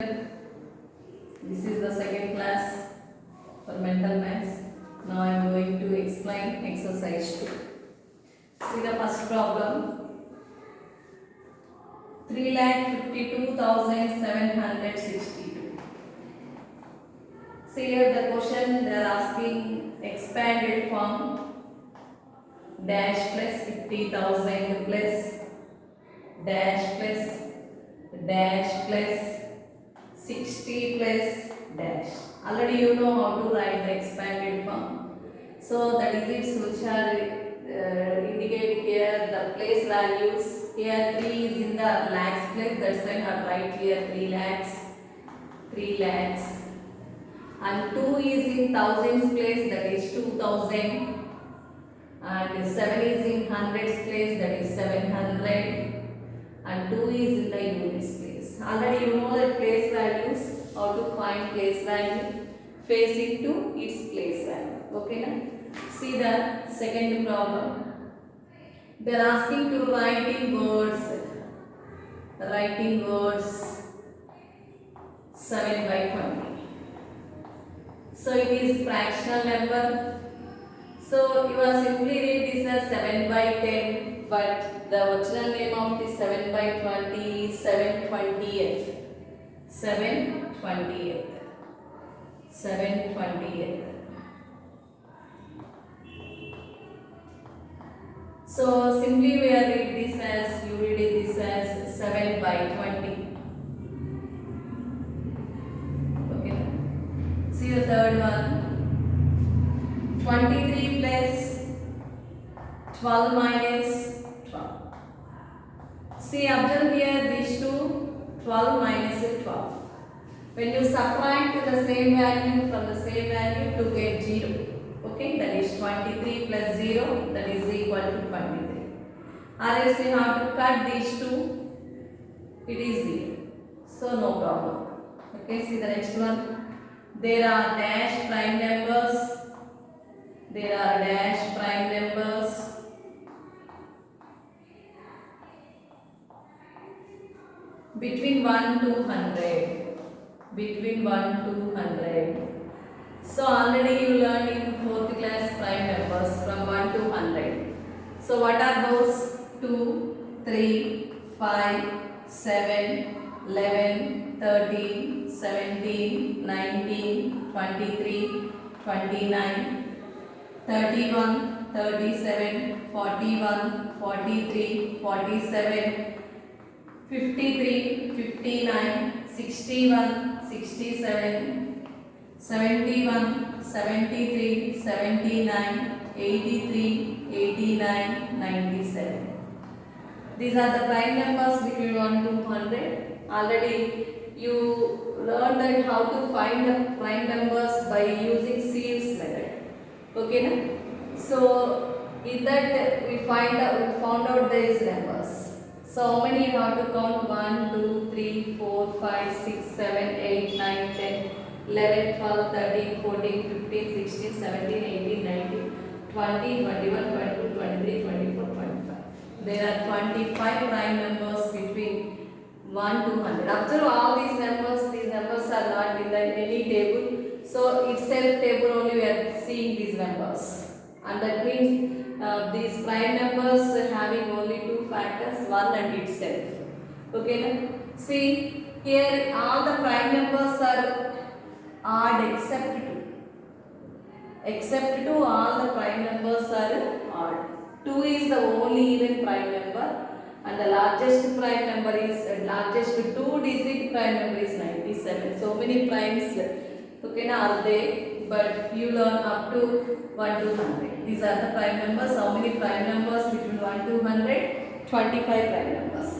This is the second class for mental maths. Now I am going to explain exercise 2. See the first problem. 3,52,762. See here the question they are asking expanded form dash plus 50,000 plus dash plus dash plus 60 plus dash. Already you know how to write the expanded form. So the digits which are indicate here the place values. Here 3 is in the lakhs place. That's why I have write here 3 lakhs, 3 lakhs, and 2 is in thousands place. That is 2,000, and 7 is in hundreds place. That is 700. And 2 is in the units place. Already you know the place values, how to find place value, facing to its place value. Okay now? See the second problem. They are asking to write in words 7 by 20. So it is fractional number. So you are simply read this as 7 by 10, but the original name of the 7 by 20 is 7/20th. 7/20th. 7/20th. So simply we are read this as, you read this as 7 by 20. Okay. See the third one. 23 plus 12 minus 12. See, observe here these two, 12 minus 12. When you subtract the same value from the same value to get 0. Okay, that is 23 plus 0, that is equal to 23. Or else you have to cut these two, it is 0. So no problem. Okay, see the next one. There are dash prime numbers. There are dash prime numbers between 1 to 100. Between 1 to 100. So already you learned in 4th class prime numbers from 1 to 100. So what are those? 2, 3, 5, 7, 11, 13, 17, 19, 23, 29, 31, 37, 41, 43, 47, 53, 59, 61, 67, 71, 73, 79, 83, 89, 97. These are the prime numbers between 1 to 100. Already you learned that how to find the prime numbers by using series method. Okay na? So in that we found out these numbers. So how many you have to count? 1, 2, 3, 4, 5, 6, 7, 8, 9, 10, 11, 12, 13, 14, 15, 16, 17, 18, 19, 20, 21, 22, 23, 24, 25. There are 25 prime numbers between 1 to 100. Observe all these numbers are not in any table. So itself table only we are seeing these numbers. And that means these prime numbers having only two factors, 1 and itself. Okay now? See here all the prime numbers are odd except 2. Except 2, all the prime numbers are odd. 2 is the only even prime number, and the largest prime number is largest 2-digit prime number is 97. So many primes okay na are there, but you learn up to 1 to 100. These are the prime numbers. How many prime numbers between 1 to 100? 25 prime numbers.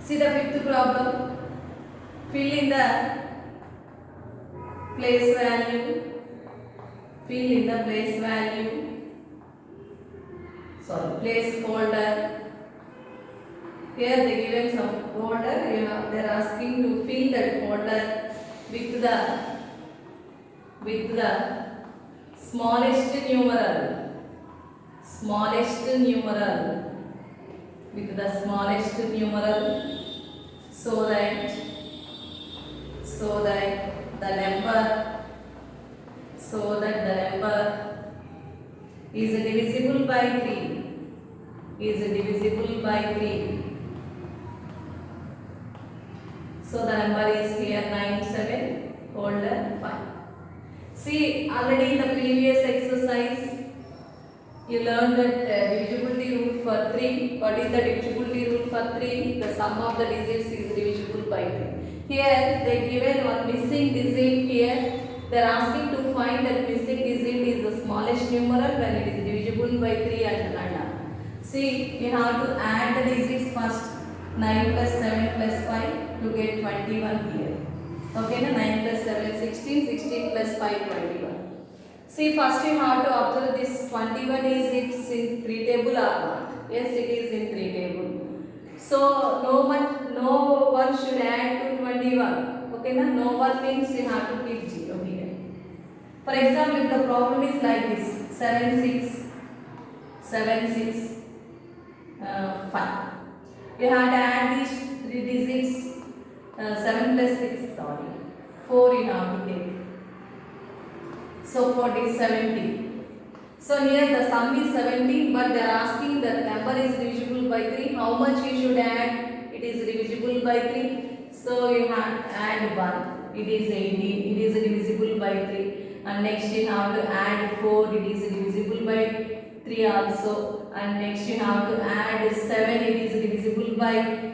See the fifth problem. Fill in the place value. Fill in the place value. Sorry, place holder. Here they given some holder. They are asking to fill that holder with the smallest numeral. Smallest numeral. With the smallest numeral. So that so that the number is divisible by 3. So the number is here 9, 7, holder 5. See, already in the previous exercise you learned that divisibility rule for 3. What is the divisibility rule for 3? The sum of the digits is divisible by 3. Here they given one missing digit here. They are asking to find that missing digit is the smallest numeral when it is divisible by 3 and under. See, you have to add the digits first. 9 plus 7 plus 5 to get 21 here. Okay, na 9 plus 7 16, 16 plus 5 21. See, first you have to observe this 21 is it in 3 table or not? Yes, it is in 3 table. So no one should add to 21. Okay, na no one means you have to keep 0 here. For example, if the problem is like this 7 6 5. You have to add these 3 digits 7 plus 6 sorry 4 you have to take. So 40 is 70. So here the sum is 70 but they are asking the number is divisible by 3. How much you should add? It is divisible by 3. So you have to add 1. It is 18. It is divisible by 3. And next you have to add 4. It is divisible by 3 also. And next you have to add 7. It is divisible by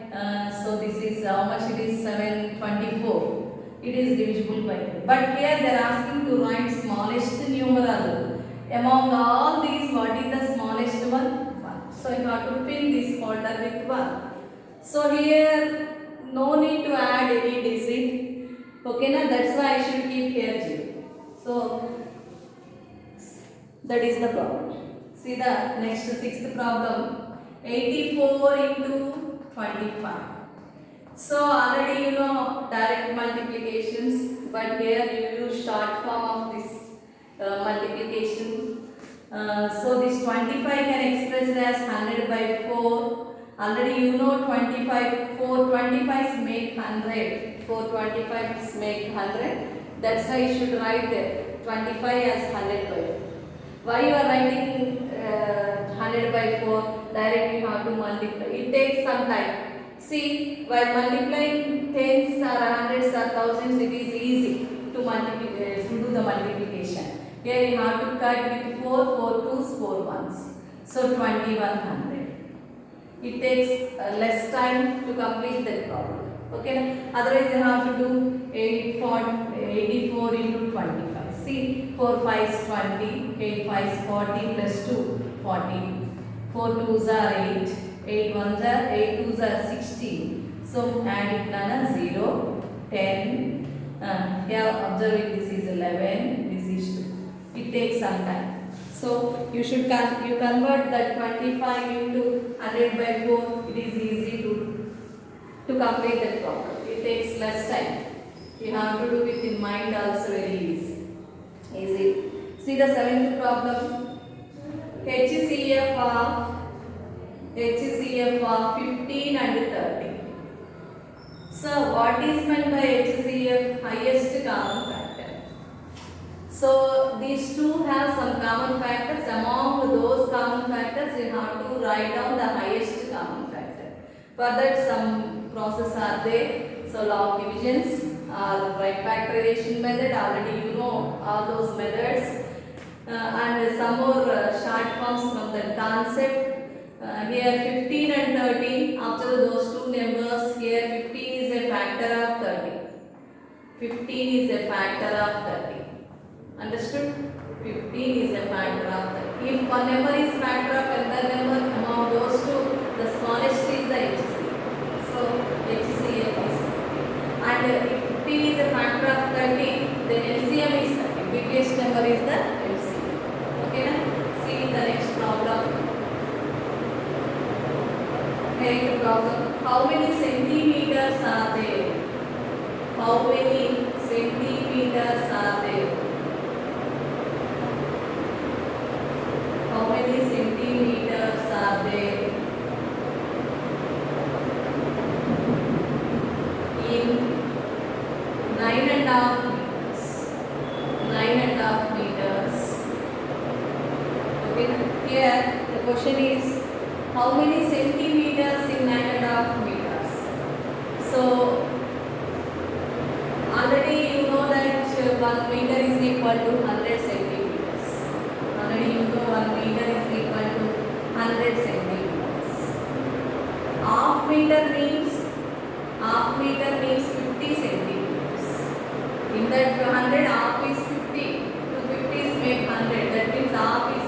so this is how much it is 7 24. It is divisible by 3. But here they are asking to write smallest numeral. Among all these, what is the smallest one? 1. So you have to fill this folder with 1. So here no need to add any digit. Okay, na? That's why I should keep here 0. So that is the problem. See the next 6th problem. 84 into 25. So already you know direct multiplications, but here you use short form of this multiplication. So this 25 can express as 100 by 4. Already you know 25, 4 25s make 100. 4 25s make 100. That's why you should write 25 as 100 by 4. Why you are writing 100 by 4? Directly you have to multiply. It takes some time. See, while multiplying tens or hundreds or thousands, it is easy to do the multiplication. Here you have to cut with 4 2s, 4 1s. So 2100. It takes less time to complete that problem. Okay. Otherwise you have to do 84 into 25. See, 4 5s 20, 8 5s 40 plus 2 40. 4 2s are 8. 8 1s are 8 2s are 16. So add it nana 0, 10. Here observing this is 11. This is 2. It takes some time. So you should convert that 25 into 100 by 4. It is easy to complete that problem. It takes less time. You have to do it in mind also very easy. See the 7th problem. HCF of 15 and 30. So what is meant by HCF? Highest common factor. So these two have some common factors. Among those common factors you have to write down the highest common factor. For that some process are there. So log divisions or right factorization method, already you know all those methods. And some more short forms from the concept. Here 15 and 30, after those two numbers, here 15 is a factor of 30. 15 is a factor of 30. Understood? 15 is a factor of 30. If one number is factor of another number, among those two, the smallest is the HCF. So HCF is. And if 15 is a factor of 30, then LCM is 30. Biggest number is the LCM. Okay, na? See the next problem. Okay, the problem. How many centimeters are there? How many centimeters are there? How many centimeters are there in 9 9.5 meters. 9.5 meters. Okay. Here the question is how many centimeters in 9.5 meters? So already you know that 1 meter is equal to 100 centimeters. Already you know 1 meter is equal to 100 centimeters. Half meter means 50 centimeters. In that 100, half is 50. 2 50s make 100. That means half is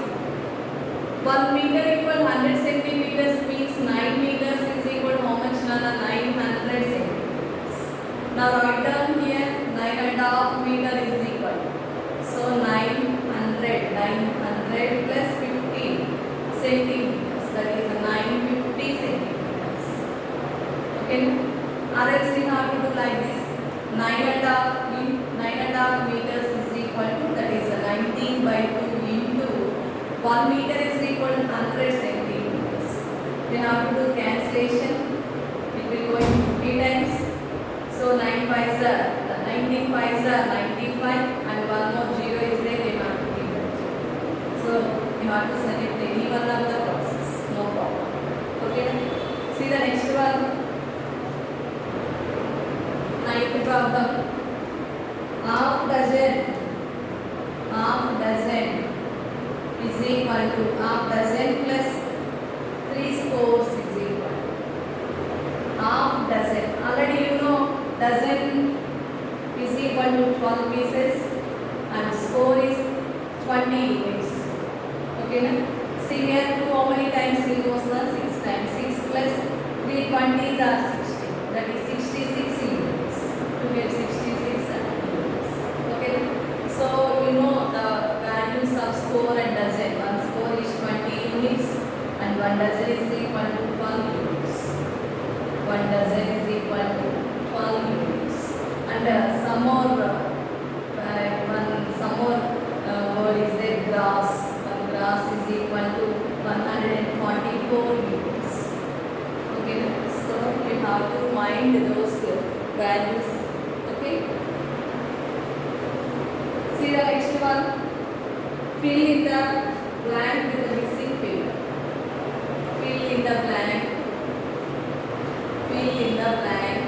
1 meter equal 100 centimeters means 9 meters is equal to how much? 900 centimeters. Now write down here 9.5 meter is equal. So 900 plus 50 centimeters. That is 950 centimeters. Okay. Or else you have to do like this. 9.5 meters is equal to, that is 19 by 2 into 1 meter is equal to 100 centimeters. You have to do cancellation. It will go in 50 times. So 9 5s are 19 5s are 95 and one more 0 is there. You have to give that. So you have to select any one of the process. No problem. Okay. See the next one. Ninth problem. Half dozen is equal to half dozen plus 3 scores is equal to half dozen. Already you know dozen is equal to 12 pieces and score is 20 units. Okay na? See here 2 how many times it goes? 6 times. 6 plus 3 20s are 60. That is 66 units. To get 66 units. Okay. So you know the values of score and dozen. One score is 20 units and one dozen is equal to 12 units. One dozen is equal to 12 units. And some more word is there, grass. One grass is equal to 144 units. Okay. So you have to mind those values. Okay. See the next one. Fill in the blank with the missing figure. Fill in the blank. Fill in the blank